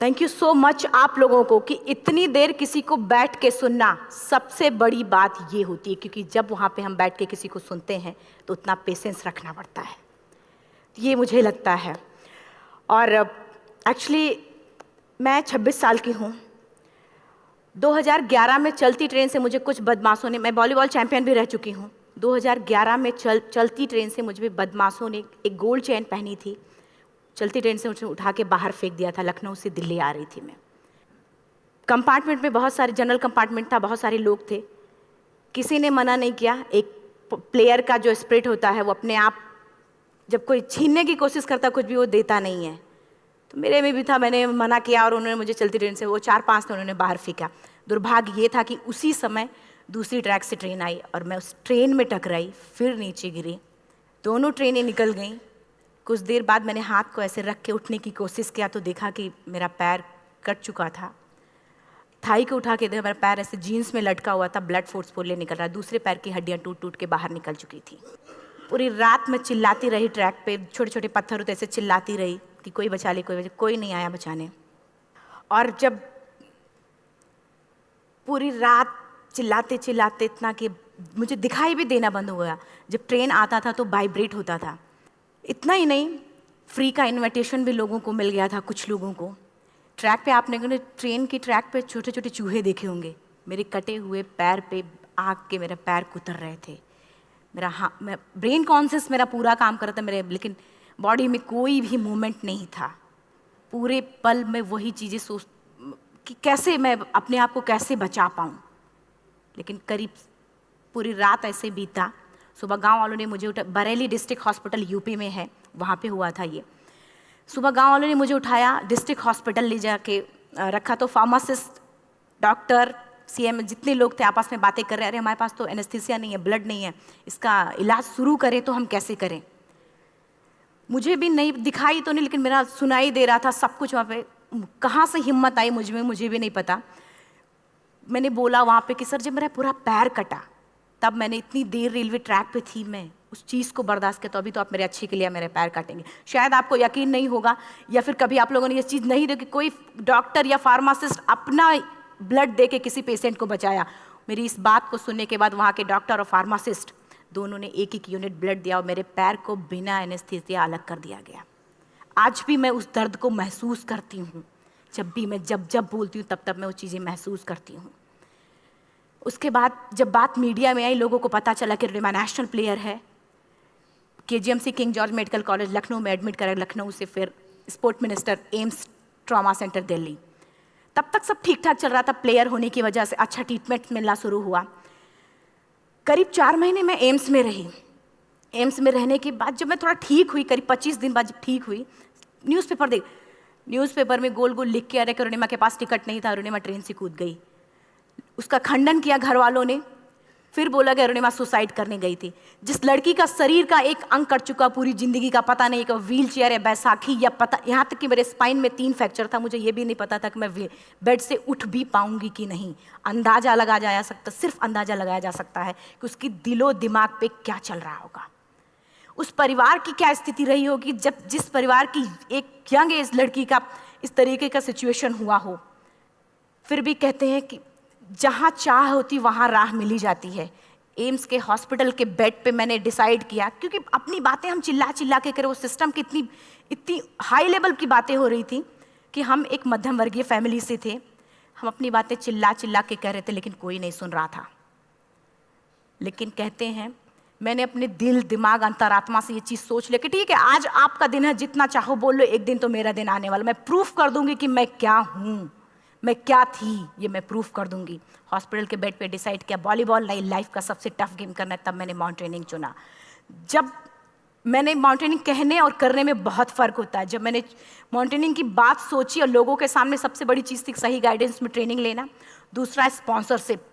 Thank you so much आप लोगों को कि इतनी देर किसी को बैठ के सुनना सबसे बड़ी बात ये होती है, क्योंकि जब वहाँ पे हम बैठ के किसी को सुनते हैं तो उतना पेशेंस रखना पड़ता है, ये मुझे लगता है। और एक्चुअली मैं 26 साल की हूँ। 2011 में चलती ट्रेन से मुझे कुछ बदमाशों ने, मैं वॉलीबॉल चैंपियन भी रह चुकी हूँ, 2011 में चलती ट्रेन से मुझे बदमाशों ने एक गोल्ड चेन पहनी थी, चलती ट्रेन से मुझे उठा के बाहर फेंक दिया था। लखनऊ से दिल्ली आ रही थी मैं। कंपार्टमेंट में बहुत सारे, जनरल कंपार्टमेंट था, बहुत सारे लोग थे, किसी ने मना नहीं किया। एक प्लेयर का जो स्पिरिट होता है वो अपने आप, जब कोई छीनने की कोशिश करता कुछ भी, वो देता नहीं है। तो मेरे में भी था, मैंने मना किया और उन्होंने मुझे चलती ट्रेन से, वो 4-5 थे, उन्होंने बाहर फेंका। दुर्भाग्य ये था कि उसी समय दूसरी ट्रैक से ट्रेन आई और मैं उस ट्रेन में टकराई, फिर नीचे गिरी। दोनों ट्रेनें निकल गईं। कुछ देर बाद मैंने हाथ को ऐसे रख के उठने की कोशिश किया तो देखा कि मेरा पैर कट चुका था। थाई को उठा के देखा, मेरा पैर ऐसे जीन्स में लटका हुआ था, ब्लड फोर्सफुली निकल रहा, दूसरे पैर की हड्डियाँ टूट टूट के बाहर निकल चुकी थी। पूरी रात मैं चिल्लाती रही ट्रैक पे, छोटे छोटे पत्थर होते ऐसे चिल्लाती रही कि कोई बचा ले, कोई नहीं आया बचाने। और जब पूरी रात चिल्लाते चिल्लाते इतना कि मुझे दिखाई भी देना बंद हो गया। जब ट्रेन आता था तो वाइब्रेट होता था। इतना ही नहीं, फ्री का इनविटेशन भी लोगों को मिल गया था, कुछ लोगों को। ट्रैक पे आपने ट्रेन की ट्रैक पे छोटे छोटे चूहे देखे होंगे, मेरे कटे हुए पैर पे आग के मेरे पैर कुतर रहे थे। मैं ब्रेन कॉन्शियस मेरा पूरा काम कर रहा था मेरे, लेकिन बॉडी में कोई भी मूवमेंट नहीं था। पूरे पल में वही चीज़ें सोच कि कैसे मैं अपने आप को कैसे बचा पाऊँ। लेकिन करीब पूरी रात ऐसे बीता। सुबह गांव वालों ने मुझे बरेली डिस्ट्रिक्ट हॉस्पिटल यूपी में है, वहाँ पे हुआ था ये। सुबह गांव वालों ने मुझे उठाया, डिस्ट्रिक्ट हॉस्पिटल ले जाके रखा। तो फार्मासिस्ट, डॉक्टर, सीएम, जितने लोग थे आपस में बातें कर रहे, अरे हमारे पास तो एनेस्थीसिया नहीं है, ब्लड नहीं है, इसका इलाज शुरू करें तो हम कैसे करें। मुझे भी नहीं दिखाई तो नहीं, लेकिन मेरा सुनाई दे रहा था सब कुछ वहाँ पे। कहाँ से हिम्मत आई मुझ में, मुझे भी नहीं पता। मैंने बोला वहाँ पे कि सर जब मेरा पूरा पैर कटा, तब मैंने इतनी देर रेलवे ट्रैक पे थी, मैं उस चीज़ को बर्दाश्त किया, तो अभी तो आप मेरे अच्छे के लिए मेरे पैर काटेंगे। शायद आपको यकीन नहीं होगा, या फिर कभी आप लोगों ने ये चीज़ नहीं देखी, कोई डॉक्टर या फार्मासिस्ट अपना ब्लड दे के किसी पेशेंट को बचाया। मेरी इस बात को सुनने के बाद वहाँ के डॉक्टर और फार्मासिस्ट दोनों ने एक एक यूनिट ब्लड दिया और मेरे पैर को बिना एनेस्थीसिया अलग कर दिया गया। आज भी मैं उस दर्द को महसूस करती हूँ। जब भी मैं जब बोलती हूँ तब मैं वो चीज़ें महसूस करती हूँ। उसके बाद जब बात मीडिया में आई, लोगों को पता चला कि रिमा नेशनल प्लेयर है, KGMC king George medical college Lucknow में एडमिट करा, लखनऊ से फिर sport minister, AIIMS trauma centre Delhi. तब तक सब ठीक ठाक चल रहा था, प्लेयर होने की वजह से अच्छा ट्रीटमेंट मिलना शुरू हुआ। करीब 4 महीने मैं एम्स में रही। एम्स में रहने के बाद जब मैं थोड़ा ठीक हुई, करीब 25 दिन बाद जब ठीक हुई, न्यूज़पेपर में गोल गोल लिख के आ रहे कि अरुणिमा के पास टिकट नहीं था, अरुणिमा ट्रेन से कूद गई। उसका खंडन किया घर वालों ने, फिर बोला कि अरुणिमा सुसाइड करने गई थी। जिस लड़की का शरीर का एक अंग कट चुका, पूरी जिंदगी का पता नहीं कि व्हील चेयर है, बैसाखी, या पता, यहाँ तक कि मेरे स्पाइन में 3 फ्रैक्चर था, मुझे ये भी नहीं पता था कि मैं बेड से उठ भी पाऊंगी कि नहीं। अंदाजा लगाया जा सकता, सिर्फ अंदाजा लगाया जा सकता है कि उसकी दिलो दिमाग पे क्या चल रहा होगा, उस परिवार की क्या स्थिति रही होगी जब जिस परिवार की एक यंग एज लड़की का इस तरीके का सिचुएशन हुआ हो। फिर भी कहते हैं कि जहाँ चाह होती वहाँ राह मिली जाती है। एम्स के हॉस्पिटल के बेड पे मैंने डिसाइड किया, क्योंकि अपनी बातें हम चिल्ला चिल्ला के करें, वो सिस्टम की इतनी हाई लेवल की बातें हो रही थी कि हम एक मध्यम वर्गीय फैमिली से थे, हम अपनी बातें चिल्ला चिल्ला के कह रहे थे, लेकिन कोई नहीं सुन रहा था। लेकिन कहते हैं मैंने अपने दिल, दिमाग, अंतरात्मा से ये चीज़ सोच लिया कि ठीक है, आज आपका दिन है, जितना चाहो बोल लो, एक दिन तो मेरा दिन आने वाला, मैं प्रूफ कर दूंगी कि मैं क्या हूँ, मैं क्या थी, ये मैं प्रूफ कर दूंगी। हॉस्पिटल के बेड पे डिसाइड किया वॉलीबॉल लाइफ का सबसे टफ गेम करना है, तब मैंने माउंटेनिंग चुना। जब मैंने माउंटेनिंग कहने और करने में बहुत फ़र्क होता है। जब मैंने माउंटेनिंग की बात सोची और लोगों के सामने, सबसे बड़ी चीज़ थी सही गाइडेंस में ट्रेनिंग लेना, दूसरा स्पॉन्सरशिप।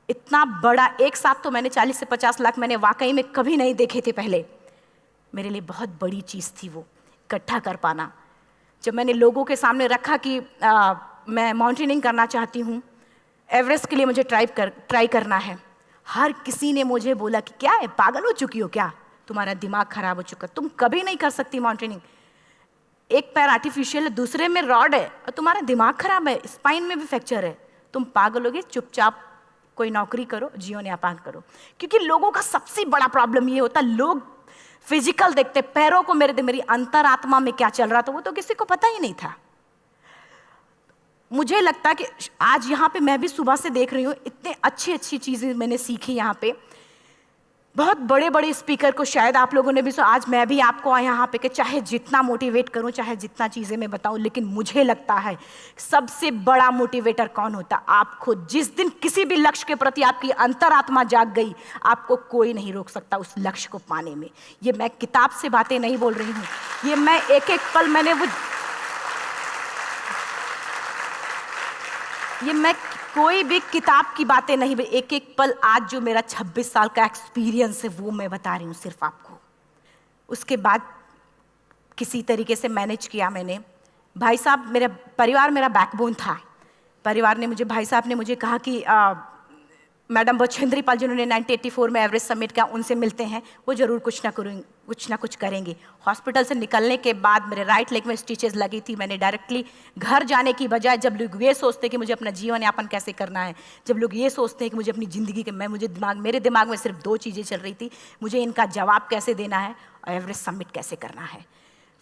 इतना बड़ा एक साथ तो मैंने 40 से 50 लाख मैंने वाकई में कभी नहीं देखे थे पहले। मेरे लिए बहुत बड़ी चीज़ थी वो इकट्ठा कर पाना। जब मैंने लोगों के सामने रखा कि मैं माउंटेनिंग करना चाहती हूँ, एवरेस्ट के लिए मुझे ट्राई करना है, हर किसी ने मुझे बोला कि क्या है, पागल हो चुकी हो क्या, तुम्हारा दिमाग खराब हो चुका, तुम कभी नहीं कर सकती माउंटेनिंग। एक पैर आर्टिफिशियल है, दूसरे में रॉड है, और तुम्हारा दिमाग खराब है, स्पाइन में भी फ्रैक्चर है, तुम पागल होगे, चुपचाप कोई नौकरी करो, जीवन यापन करो। क्योंकि लोगों का सबसे बड़ा प्रॉब्लम ये होता, लोग फिजिकल देखते, पैरों को मेरी अंतरात्मा में क्या चल रहा था वो तो किसी को पता ही नहीं था। मुझे लगता है कि आज यहाँ पे मैं भी सुबह से देख रही हूँ, इतने अच्छी अच्छी चीज़ें मैंने सीखी यहाँ पे। बहुत बड़े बड़े स्पीकर को शायद आप लोगों ने भी सुना, आज मैं भी आपको यहाँ पे कि चाहे जितना मोटिवेट करूँ, चाहे जितना चीज़ें मैं बताऊँ, लेकिन मुझे लगता है सबसे बड़ा मोटिवेटर कौन होता, आप खुद। जिस दिन किसी भी लक्ष्य के प्रति आपकी अंतरात्मा जाग गई, आपको कोई नहीं रोक सकता उस लक्ष्य को पाने में। ये मैं किताब से बातें नहीं बोल रही हूँ, ये मैं एक एक पल मैंने ये मैं कोई भी किताब की बातें नहीं, एक एक पल आज जो मेरा 26 साल का एक्सपीरियंस है वो मैं बता रही हूँ सिर्फ आपको। उसके बाद किसी तरीके से मैनेज किया मैंने। भाई साहब, मेरा परिवार मेरा बैकबोन था। परिवार ने मुझे, भाई साहब ने मुझे कहा कि मैडम बछेंद्री पाल जिन्होंने 1984 में एवरेस्ट समिट किया, उनसे मिलते हैं, वो जरूर कुछ ना कुछ करेंगे। हॉस्पिटल से निकलने के बाद मेरे राइट लेग में स्टिचेस लगी थी। मैंने डायरेक्टली घर जाने की बजाय, जब लोग ये सोचते हैं कि मुझे अपना जीवन यापन कैसे करना है, जब लोग ये सोचते हैं कि मुझे अपनी ज़िंदगी के मेरे दिमाग में सिर्फ 2 चीज़ें चल रही थी, मुझे इनका जवाब कैसे देना है और एवरेस्ट समिट कैसे करना है।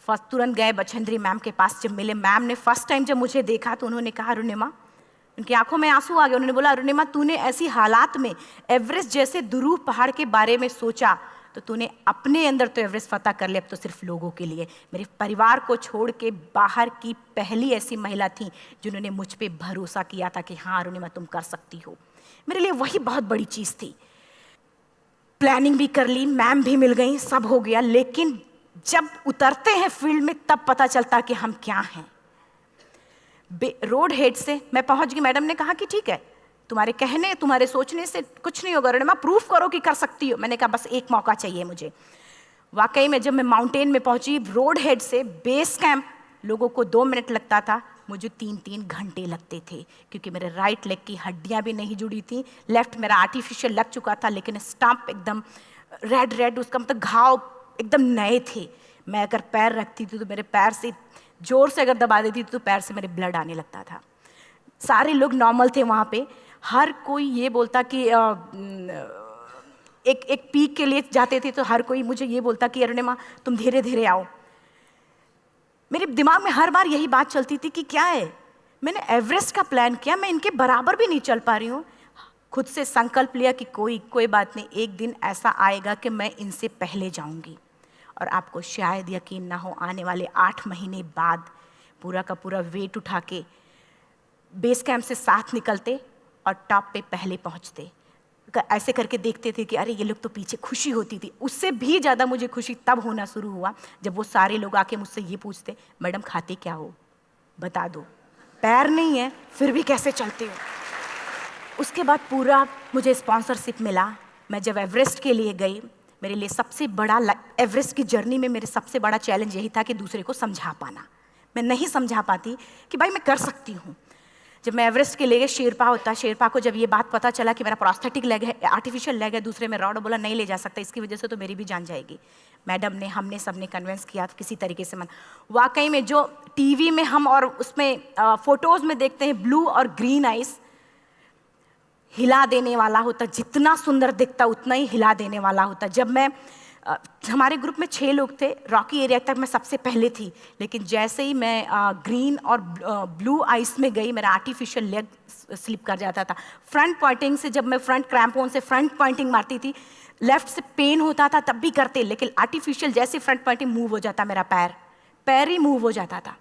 फर्स्ट तुरंत गए बछेंद्री मैम के पास। जब मिले, मैम ने फर्स्ट टाइम जब मुझे देखा तो उन्होंने कहा, अरुणिमा, उनकी आंखों में आंसू आ गए। उन्होंने बोला, अरुणिमा, तूने ऐसी हालात में एवरेस्ट जैसे दुरूह पहाड़ के बारे में सोचा तो तूने अपने अंदर तो एवरेस्ट फतह कर लिया, अब तो सिर्फ लोगों के लिए। मेरे परिवार को छोड़ के बाहर की पहली ऐसी महिला थी जिन्होंने मुझ पे भरोसा किया था कि हाँ अरुणिमा, तुम कर सकती हो। मेरे लिए वही बहुत बड़ी चीज़ थी। प्लानिंग भी कर ली, मैम भी मिल गई, सब हो गया। लेकिन जब उतरते हैं फील्ड में तब पता चलता कि हम क्या हैं। रोड हेड से मैं पहुंच गई। मैडम ने कहा कि ठीक है, तुम्हारे कहने, तुम्हारे सोचने से कुछ नहीं होगा अरुणिमा, प्रूफ करो कि कर सकती हो। मैंने कहा बस एक मौका चाहिए मुझे। वाकई में जब मैं माउंटेन में पहुंची, रोड हेड से बेस कैंप लोगों को 2 मिनट लगता था, मुझे 3-3 घंटे लगते थे, क्योंकि मेरे राइट लेग की हड्डियां भी नहीं जुड़ी थी। लेफ्ट मेरा आर्टिफिशियल लग चुका था, लेकिन स्टंप एकदम रेड, उसका मतलब घाव एकदम नए थे। मैं अगर पैर रखती थी तो मेरे पैर से जोर से अगर दबा देती थी तो पैर से मेरे ब्लड आने लगता था। सारे लोग नॉर्मल थे वहाँ पे। हर कोई ये बोलता कि एक पीक के लिए जाते थे तो हर कोई मुझे ये बोलता कि अरुणिमा, तुम धीरे धीरे आओ। मेरे दिमाग में हर बार यही बात चलती थी कि क्या है, मैंने एवरेस्ट का प्लान किया, मैं इनके बराबर भी नहीं चल पा रही हूँ। खुद से संकल्प लिया कि कोई बात नहीं, एक दिन ऐसा आएगा कि मैं इनसे पहले जाऊँगी। और आपको शायद यकीन ना हो, आने वाले 8 महीने बाद पूरा का पूरा वेट उठा के बेस कैंप से साथ निकलते और टॉप पे पहले पहुंचते। ऐसे करके देखते थे कि अरे ये लोग तो पीछे। खुशी होती थी। उससे भी ज़्यादा मुझे खुशी तब होना शुरू हुआ जब वो सारे लोग आके मुझसे ये पूछते, मैडम खाते क्या हो, बता दो, पैर नहीं है फिर भी कैसे चलते हो। उसके बाद पूरा मुझे स्पॉन्सरशिप मिला। मैं जब एवरेस्ट के लिए गई, मेरे लिए सबसे बड़ा, एवरेस्ट की जर्नी में मेरे सबसे बड़ा चैलेंज यही था कि दूसरे को समझा पाना। मैं नहीं समझा पाती कि भाई मैं कर सकती हूँ। जब मैं एवरेस्ट के लिए गई, शेरपा होता, शेरपा को जब ये बात पता चला कि मेरा प्रोस्थेटिक लेग है, आर्टिफिशियल लेग है, दूसरे में रॉड, बोला नहीं ले जा सकता, इसकी वजह से तो मेरी भी जान जाएगी। मैडम ने, हमने सबने कन्विंस किया किसी तरीके से। मन वाकई में जो टीवी में हम और उसमें फोटोज़ में देखते हैं, ब्लू और ग्रीन आइस, हिला देने वाला होता। जितना सुंदर दिखता उतना ही हिला देने वाला होता। जब मैं हमारे ग्रुप में 6 लोग थे, रॉकी एरिया तक मैं सबसे पहले थी, लेकिन जैसे ही मैं ग्रीन और ब्लू आइस में गई, मेरा आर्टिफिशियल लेग स्लिप कर जाता था। फ्रंट पॉइंटिंग से, जब मैं फ्रंट क्रैम्पोन से फ्रंट पॉइंटिंग मारती थी, लेफ्ट से पेन होता था तब भी करते, लेकिन आर्टिफिशियल जैसे फ्रंट पॉइंटिंग मूव हो जाता, मेरा पैर ही मूव हो जाता था।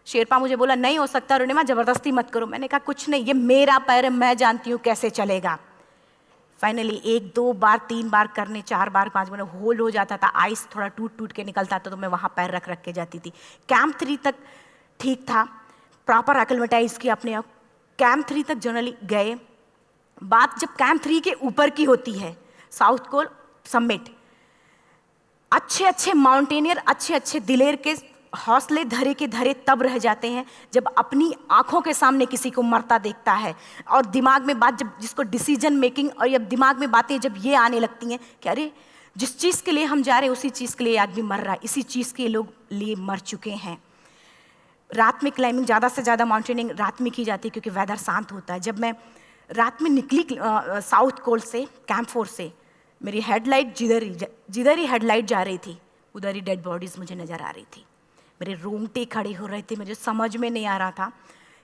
शेरपा मुझे बोला नहीं हो सकता अरुणिमा, ज़बरदस्ती मत करो। मैंने कहा कुछ नहीं, ये मेरा पैर है, मैं जानती हूँ कैसे चलेगा। फाइनली 1, 2 बार, 3 बार करने, 4 बार, 5 बार होल्ड हो जाता था। आइस थोड़ा टूट के निकलता था तो मैं वहाँ पैर रख के जाती थी। कैंप 3 तक ठीक था, प्रॉपर एक्लेमेटाइज किया अपने आप। कैंप 3 तक जनरली गए। बात जब कैंप 3 के ऊपर की होती है, साउथ कोल समिट, अच्छे माउंटेनियर, अच्छे दिलेर के हौसले धरे के धरे तब रह जाते हैं जब अपनी आंखों के सामने किसी को मरता देखता है, और दिमाग में बात, जब जिसको डिसीजन मेकिंग, और जब दिमाग में बातें जब ये आने लगती हैं कि अरे जिस चीज़ के लिए हम जा रहे हैं उसी चीज़ के लिए आदमी मर रहा है, इसी चीज़ के लोग लिए मर चुके हैं। रात में क्लाइंबिंग, ज़्यादा से ज़्यादा माउंटेनिंग रात में की जाती है क्योंकि वेदर शांत होता है। जब मैं रात में निकली साउथ कोल से, कैंप 4 से, मेरी हेडलाइट जिधर ही हेडलाइट जा रही थी उधर ही डेड बॉडीज़ मुझे नज़र आ रही थी। मेरे रोंगटे खड़े हो रहे थे, मुझे समझ में नहीं आ रहा था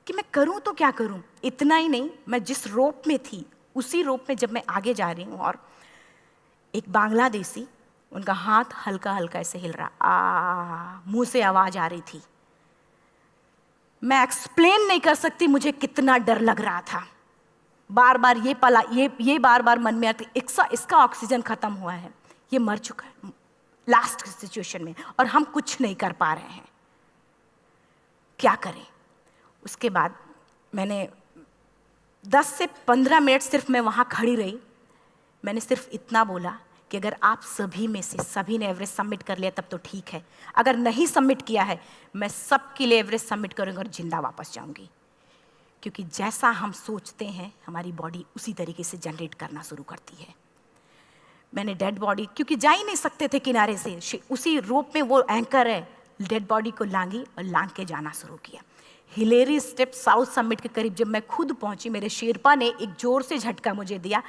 कि मैं करूं तो क्या करूं। इतना ही नहीं, मैं जिस रोप में थी उसी रोप में जब मैं आगे जा रही हूँ और एक बांग्लादेशी, उनका हाथ हल्का हल्का ऐसे हिल रहा, मुंह से आवाज़ आ रही थी। मैं एक्सप्लेन नहीं कर सकती मुझे कितना डर लग रहा था। बार बार ये बार बार मन में आती, इसका ऑक्सीजन खत्म हुआ है, ये मर चुका है लास्ट सिचुएशन में, और हम कुछ नहीं कर पा रहे हैं, क्या करें। उसके बाद मैंने 10 से 15 मिनट सिर्फ मैं वहाँ खड़ी रही। मैंने सिर्फ इतना बोला कि अगर आप सभी में से सभी ने एवरेस्ट सबमिट कर लिया तब तो ठीक है, अगर नहीं सबमिट किया है मैं सबके लिए एवरेस्ट सबमिट करूँगी और जिंदा वापस जाऊँगी। क्योंकि जैसा हम सोचते हैं हमारी बॉडी उसी तरीके से जनरेट करना शुरू करती है। मैंने डेड बॉडी, क्योंकि जा ही नहीं सकते थे किनारे से, उसी रोप में वो एंकर है, डेड बॉडी को लांगी और लांग के जाना शुरू किया। हिलेरी स्टेप साउथ समिट के करीब जब मैं खुद पहुंची, मेरे शेरपा ने एक जोर से झटका मुझे दिया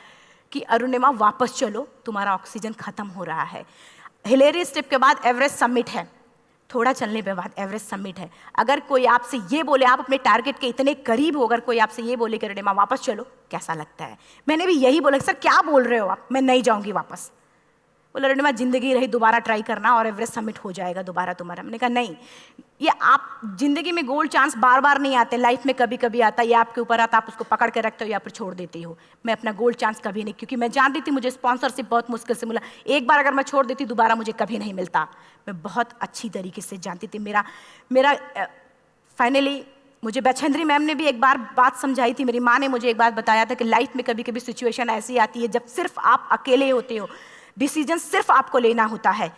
कि अरुणिमा वापस चलो, तुम्हारा ऑक्सीजन खत्म हो रहा है। हिलेरी स्टेप के बाद एवरेस्ट समिट है, थोड़ा चलने के बाद एवरेस्ट समिट है। अगर कोई आपसे ये बोले, आप अपने टारगेट के इतने करीब हो, अगर कोई आपसे ये बोले कि अरुणिमा वापस चलो, कैसा लगता है? मैंने भी यही बोला, सर क्या बोल रहे हो आप, मैं नहीं जाऊंगी वापस। बोला अरुणिमा जिंदगी रही, दोबारा ट्राई करना और एवरेस्ट समिट हो जाएगा दोबारा तुम्हारा। मैंने कहा नहीं, ये आप जिंदगी में गोल्ड चांस बार बार नहीं आते, लाइफ में कभी कभी आता है, ये आपके ऊपर आता, आप उसको पकड़ के रखते हो या फिर छोड़ देते हो। मैं अपना गोल्ड चांस कभी नहीं, क्योंकि मैं जानती थी मुझे स्पॉन्सरशिप बहुत मुश्किल से मिला, एक बार अगर मैं छोड़ देती दोबारा मुझे कभी नहीं मिलता। मैं बहुत अच्छी तरीके से जानती थी। मेरा फाइनली मुझे बछेंद्री मैम ने भी एक बार बात समझाई थी, मेरी माँ ने मुझे एक बात बताया था कि लाइफ में कभी कभी सिचुएशन ऐसी आती है जब सिर्फ आप अकेले होते हो, डिसीजन सिर्फ आपको लेना होता है।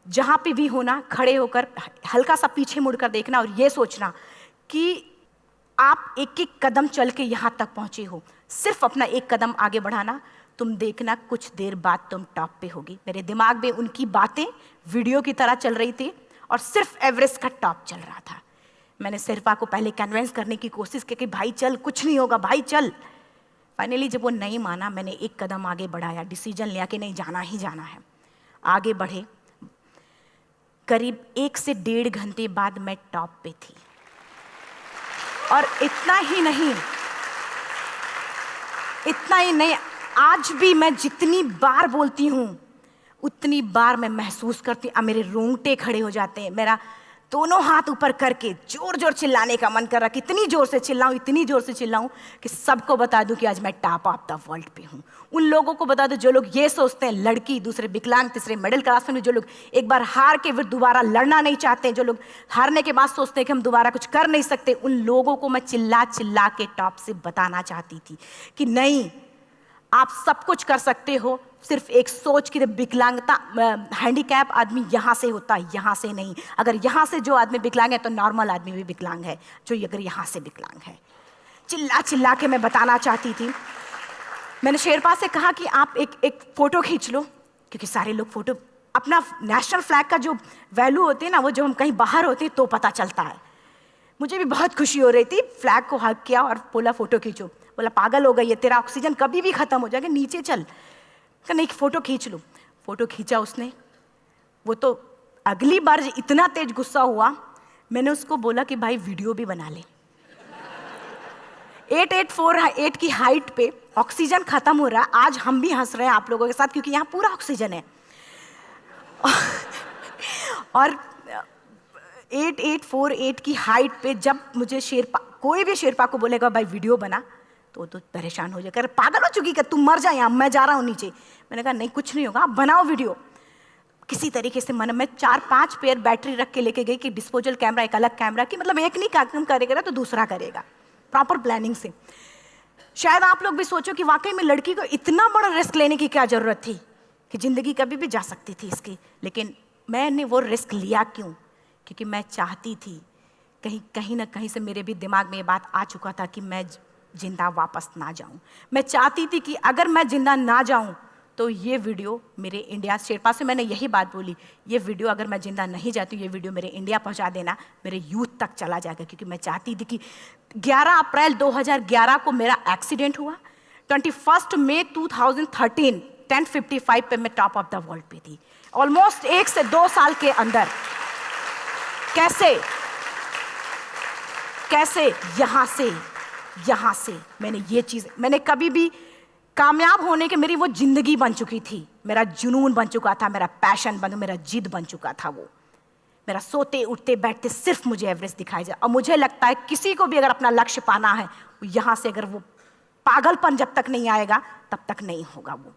जहाँ पे भी होना, खड़े होकर हल्का सा पीछे मुड़कर देखना और ये सोचना कि आप एक एक कदम चल के यहाँ तक पहुँचे हो, सिर्फ अपना एक कदम आगे बढ़ाना, तुम देखना कुछ देर बाद तुम टॉप पे होगी। मेरे दिमाग में उनकी बातें वीडियो की तरह चल रही थी और सिर्फ एवरेस्ट का टॉप चल रहा था। मैंने शेरपा को पहले कन्विंस करने की कोशिश की कि भाई चल, कुछ नहीं होगा भाई चल। फाइनली जब वो नहीं माना, मैंने एक कदम आगे बढ़ाया, डिसीजन लिया कि नहीं जाना ही जाना है। आगे बढ़े, करीब 1 से 1.5 घंटे बाद मैं टॉप पे थी। और इतना ही नहीं, आज भी मैं जितनी बार बोलती हूँ उतनी बार मैं महसूस करती हूँ, मेरे रोंगटे खड़े हो जाते हैं, मेरा दोनों हाथ ऊपर करके जोर जोर चिल्लाने का मन कर रहा, कितनी जोर से चिल्लाऊं कि सबको बता दूं कि आज मैं टॉप ऑफ द वर्ल्ड पे हूं। उन लोगों को बता दूं जो लोग ये सोचते हैं, लड़की, दूसरे विकलांग, तीसरे मिडिल क्लास में, जो लोग एक बार हार के फिर दोबारा लड़ना नहीं चाहते, जो लोग हारने के बाद सोचते हैं कि हम दोबारा कुछ कर नहीं सकते, उन लोगों को मैं चिल्ला चिल्ला के टॉप से बताना चाहती थी कि नहीं, आप सब कुछ कर सकते हो, सिर्फ एक सोच की विकलांगता, हैंडीकैप आदमी यहाँ से होता है, यहाँ से नहीं। अगर यहाँ से जो आदमी विकलांग है तो नॉर्मल आदमी भी विकलांग है, जो अगर यहाँ से विकलांग है। चिल्ला चिल्ला के मैं बताना चाहती थी। मैंने शेरपा से कहा कि आप एक फ़ोटो खींच लो, क्योंकि सारे लोग फ़ोटो, अपना नेशनल फ्लैग का जो वैल्यू होती है ना, वो जो हम कहीं बाहर होते हैं तो पता चलता है। मुझे भी बहुत खुशी हो रही थी, फ्लैग को हग किया और बोला फ़ोटो खींचो। बोला पागल हो गई है, तेरा ऑक्सीजन कभी भी ख़त्म हो जाएगा, नीचे चल। नहीं, फ़ोटो खींच लो। फ़ोटो खींचा उसने। वो तो अगली बार इतना तेज गुस्सा हुआ, मैंने उसको बोला कि भाई वीडियो भी बना ले। 8848 की हाइट पे ऑक्सीजन खत्म हो रहा है, आज हम भी हंस रहे हैं आप लोगों के साथ क्योंकि यहाँ पूरा ऑक्सीजन है। और 8848 की हाइट पे जब मुझे शेरपा, कोई भी शेरपा को बोलेगा भाई वीडियो बना, तो परेशान हो जाएगा, पागल हो चुकी, कि तुम मर जाए, यहाँ मैं जा रहा हूँ नीचे। मैंने कहा नहीं, कुछ नहीं होगा, आप बनाओ वीडियो। किसी तरीके से मैं 4-5 पेयर बैटरी रख के लेके गई कि डिस्पोजल कैमरा, एक अलग कैमरा, कि मतलब एक नहीं काम करेगा तो दूसरा करेगा, प्रॉपर प्लानिंग से। शायद आप लोग भी सोचो कि वाकई में लड़की को इतना बड़ा रिस्क लेने की क्या जरूरत थी, कि जिंदगी कभी भी जा सकती थी इसकी। लेकिन मैंने वो रिस्क लिया क्यों? क्योंकि मैं चाहती थी, कहीं ना कहीं से मेरे भी दिमाग में ये बात आ चुका था कि मैं जिंदा वापस ना जाऊं। मैं चाहती थी कि अगर मैं जिंदा ना जाऊं तो ये वीडियो मेरे इंडिया शेरपा से मैंने यही बात बोली, ये वीडियो अगर मैं जिंदा नहीं जाती हूँ, ये वीडियो मेरे इंडिया पहुँचा देना, मेरे यूथ तक चला जाएगा। क्योंकि मैं चाहती थी कि 11 अप्रैल 2011 को मेरा एक्सीडेंट हुआ, 21 मई 2013 10:55 पे मैं टॉप ऑफ द वर्ल्ड पे थी। ऑलमोस्ट 1 से 2 साल के अंदर कैसे यहाँ से मैंने ये चीज़, मैंने कभी भी कामयाब होने के, मेरी वो जिंदगी बन चुकी थी, मेरा जुनून बन चुका था, मेरा पैशन मेरा जिद बन चुका था। वो मेरा सोते उठते बैठते सिर्फ मुझे एवरेस्ट दिखाई जाए। और मुझे लगता है किसी को भी अगर अपना लक्ष्य पाना है, यहाँ से अगर वो पागलपन जब तक नहीं आएगा तब तक नहीं होगा। वो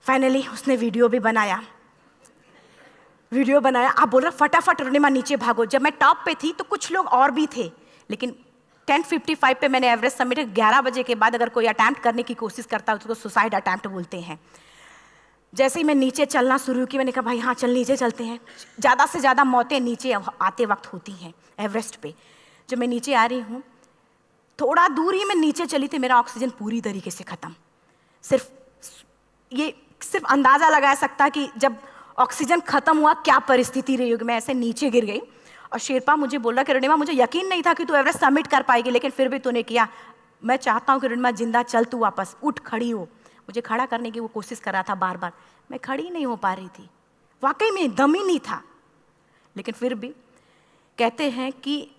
फाइनली उसने वीडियो बनाया। आप बोल रहे फटाफट अरुणिमा नीचे भागो। जब मैं टॉप पे थी तो कुछ लोग और भी थे, लेकिन 10:55 पे मैंने एवरेस्ट समिट, 11 बजे के बाद अगर कोई अटैम्प्ट करने की कोशिश करता है उसको सुसाइड अटैम्प्ट बोलते हैं। जैसे ही मैं नीचे चलना शुरू की, मैंने कहा भाई हाँ चल नीचे चलते हैं। ज़्यादा से ज़्यादा मौतें नीचे आते वक्त होती हैं एवरेस्ट पे। जब मैं नीचे आ रही हूँ, थोड़ा दूर ही मैं नीचे चली थी, मेरा ऑक्सीजन पूरी तरीके से ख़त्म। सिर्फ अंदाज़ा लगाया सकता कि जब ऑक्सीजन ख़त्म हुआ क्या परिस्थिति रही होगी। मैं ऐसे नीचे गिर गई और शेरपा मुझे बोल रहा कि अरुणिमा मुझे यकीन नहीं था कि तू एवरेस्ट सबमिट कर पाएगी, लेकिन फिर भी तूने किया। मैं चाहता हूँ कि अरुणिमा जिंदा चल, तू वापस उठ, खड़ी हो। मुझे खड़ा करने की वो कोशिश कर रहा था बार बार, मैं खड़ी नहीं हो पा रही थी, वाकई में दम ही नहीं था। लेकिन फिर भी कहते हैं कि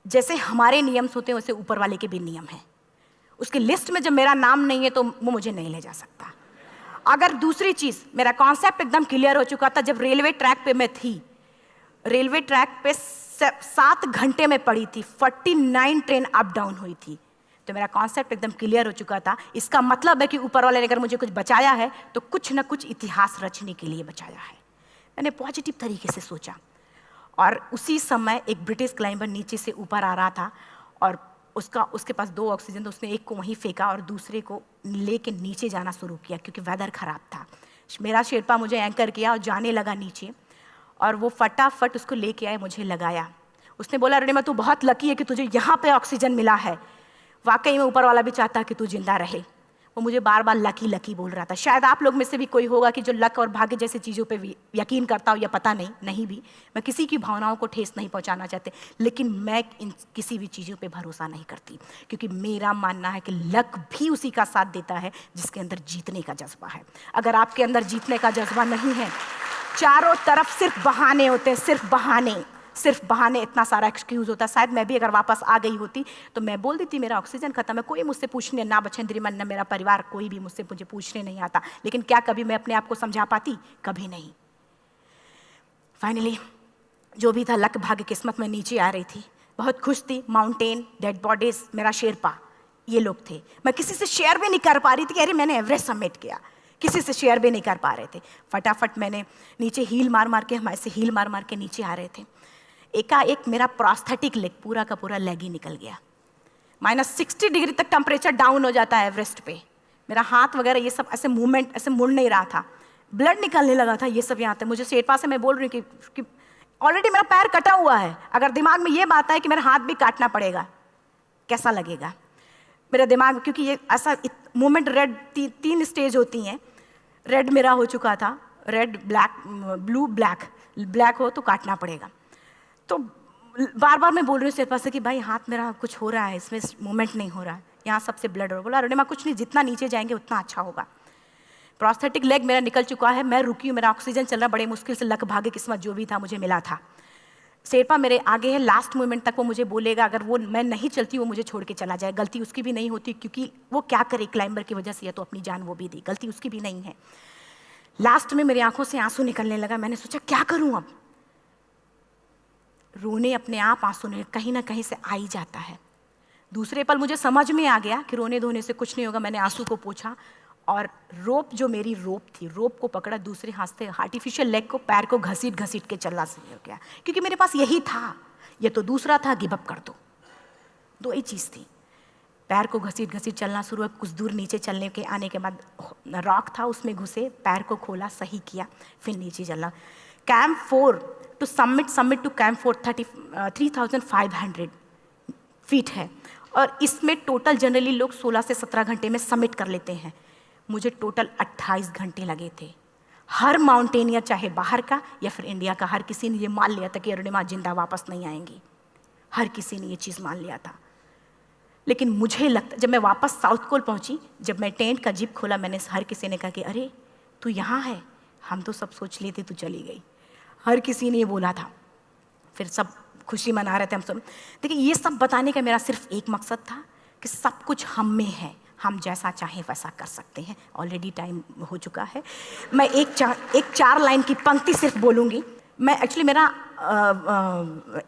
जैसे हमारे नियम होते हैं वैसे ऊपर वाले के भी नियम हैं। उसकी लिस्ट में जब मेरा नाम नहीं है तो वो मुझे नहीं ले जा सकता। अगर दूसरी चीज़, मेरा कॉन्सेप्ट एकदम क्लियर हो चुका था। जब रेलवे ट्रैक पे मैं थी, रेलवे ट्रैक पे 7 घंटे में पड़ी थी, 49 ट्रेन अप डाउन हुई थी, तो मेरा कॉन्सेप्ट एकदम क्लियर हो चुका था। इसका मतलब है कि ऊपर वाले ने अगर मुझे कुछ बचाया है तो कुछ ना कुछ इतिहास रचने के लिए बचाया है। मैंने पॉजिटिव तरीके से सोचा। और उसी समय एक ब्रिटिश क्लाइंबर नीचे से ऊपर आ रहा था और उसके पास 2 ऑक्सीजन, तो उसने एक को वहीं फेंका और दूसरे को लेके नीचे जाना शुरू किया क्योंकि वेदर ख़राब था। मेरा शेरपा मुझे एंकर किया और जाने लगा नीचे, और वो फटाफट उसको लेके आए, मुझे लगाया। उसने बोला अरुणिमा तू बहुत लकी है कि तुझे यहाँ पे ऑक्सीजन मिला है। वाकई में ऊपर वाला भी चाहता है कि तू जिंदा रहे। वो मुझे बार बार लकी लकी बोल रहा था। शायद आप लोग में से भी कोई होगा कि जो लक और भाग्य जैसी चीज़ों पे यकीन करता हो, या पता नहीं भी। मैं किसी की भावनाओं को ठेस नहीं पहुंचाना चाहती, लेकिन मैं इन किसी भी चीज़ों पे भरोसा नहीं करती, क्योंकि मेरा मानना है कि लक भी उसी का साथ देता है जिसके अंदर जीतने का जज्बा है। अगर आपके अंदर जीतने का जज्बा नहीं है, चारों तरफ सिर्फ बहाने होते हैं, सिर्फ बहाने, इतना सारा एक्सक्यूज़ होता है। शायद मैं भी अगर वापस आ गई होती तो मैं बोल देती मेरा ऑक्सीजन खत्म है, कोई मुझसे पूछने, ना बछेंद्री मन, ना मेरा परिवार, कोई भी मुझे पूछने नहीं आता। लेकिन क्या कभी मैं अपने आप को समझा पाती? कभी नहीं। फाइनली जो भी था, लक भाग्य किस्मत में नीचे आ रही थी, बहुत खुश थी। माउंटेन, डेड बॉडीज, मेरा शेरपा, ये लोग थे। मैं किसी से शेयर भी नहीं कर पा रही थी कि अरे मैंने एवरेस्ट सबमिट किया, किसी से शेयर भी नहीं कर पा रहे थे। फटाफट मैंने नीचे हील मार के, हमारे से हील मार के नीचे आ रहे थे। एकाएक मेरा प्रोस्थेटिक लेग, पूरा का पूरा लेग ही निकल गया। -60 डिग्री तक टेम्परेचर डाउन हो जाता है एवरेस्ट पे। मेरा हाथ वगैरह ये सब ऐसे मूवमेंट, ऐसे मुड़ नहीं रहा था, ब्लड निकलने लगा था, ये सब यहाँ था। मुझे शेरपा से मैं बोल रही हूँ कि ऑलरेडी मेरा पैर कटा हुआ है, अगर दिमाग में ये बात है कि मेरा हाथ भी काटना पड़ेगा, कैसा लगेगा मेरा दिमाग। क्योंकि ये ऐसा मूवमेंट, रेड 3 स्टेज होती हैं। रेड मेरा हो चुका था, रेड, ब्लैक, ब्लू, ब्लैक हो तो काटना पड़ेगा। तो बार बार मैं बोल रही हूँ शेरपा से कि भाई हाथ मेरा कुछ हो रहा है, इसमें मूवमेंट नहीं हो रहा है, यहाँ सबसे ब्लड हो रहा है। बोला अरुणिमा कुछ नहीं, जितना नीचे जाएंगे उतना अच्छा होगा। प्रोस्थेटिक लेग मेरा निकल चुका है, मैं रुकी हूँ, मेरा ऑक्सीजन चल रहा, बड़े मुश्किल से लक भाग्य किस्मत जो भी था मुझे मिला था। शेरपा मेरे आगे है, लास्ट मोमेंट तक वो मुझे बोलेगा, अगर वो मैं नहीं चलती वो मुझे छोड़ के चला जाए। गलती उसकी भी नहीं होती, क्योंकि वो क्या करे, क्लाइंबर की वजह से या तो अपनी जान वो भी दी, गलती उसकी भी नहीं है। लास्ट में मेरी आंखों से आंसू निकलने लगा। मैंने सोचा क्या करूं अब, रोने अपने आप आंसू ने कहीं ना कहीं से आ ही जाता है। दूसरे पल मुझे समझ में आ गया कि रोने धोने से कुछ नहीं होगा। मैंने आंसू को पोंछा और रोप, जो मेरी रोप थी, रोप को पकड़ा, दूसरे हाथ से आर्टिफिशियल लेग को, पैर को घसीट के चलना शुरू हो गया, क्योंकि मेरे पास यही था। ये तो दूसरा था, गिव अप कर दो ही चीज़ थी। पैर को घसीट चलना शुरू हुआ। कुछ दूर नीचे चलने के आने के बाद रॉक था, उसमें घुसे, पैर को खोला, सही किया, फिर नीचे चलना। Camp 4 to summit to camp 4 3500 feet है, और इसमें टोटल जनरली लोग 16 से 17 घंटे में सबमिट कर लेते हैं। मुझे टोटल 28 घंटे लगे थे। हर माउंटेनियर, चाहे बाहर का या फिर इंडिया का, हर किसी ने ये मान लिया था कि अरुणिमा जिंदा वापस नहीं आएंगी। हर किसी ने ये चीज़ मान लिया था। लेकिन मुझे लगता, जब मैं वापस साउथ कोल पहुंची, जब मैं टेंट का जिप खोला, मैंने हर किसी ने कहा कि अरे तू यहाँ है, हम तो सब सोच लिए थे तू चली गई। हर किसी ने ये बोला था। फिर सब खुशी मना रहे थे हम सब। देखिए, ये सब बताने का मेरा सिर्फ एक मकसद था कि सब कुछ हम में है, हम जैसा चाहें वैसा कर सकते हैं। ऑलरेडी टाइम हो चुका है। मैं एक चार लाइन की पंक्ति सिर्फ बोलूँगी। मैं एक्चुअली, मेरा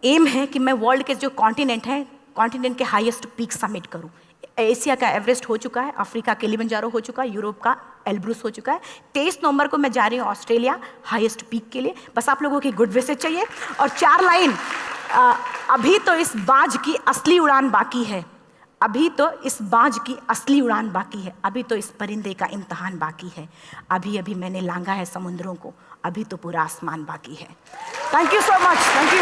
एम है कि मैं वर्ल्ड के जो कॉन्टिनेंट हैं, कॉन्टिनेंट के हाईएस्ट पीक समिट करूं। एशिया का एवरेस्ट हो चुका है, अफ्रीका किलिमंजारो हो चुका है, यूरोप का एल्ब्रुस हो चुका है। 23 नवंबर को मैं जा रही हूँ ऑस्ट्रेलिया हाईएस्ट पीक के लिए। बस आप लोगों की गुड विशेस चाहिए। और 4 लाइन, अभी तो इस बाज की असली उड़ान बाकी है, अभी तो इस बाज की असली उड़ान बाकी है, अभी तो इस परिंदे का इम्तहान बाकी है, अभी अभी मैंने लांघा है समुद्रों को, अभी तो पूरा आसमान बाकी है। Thank you so much. Thank you.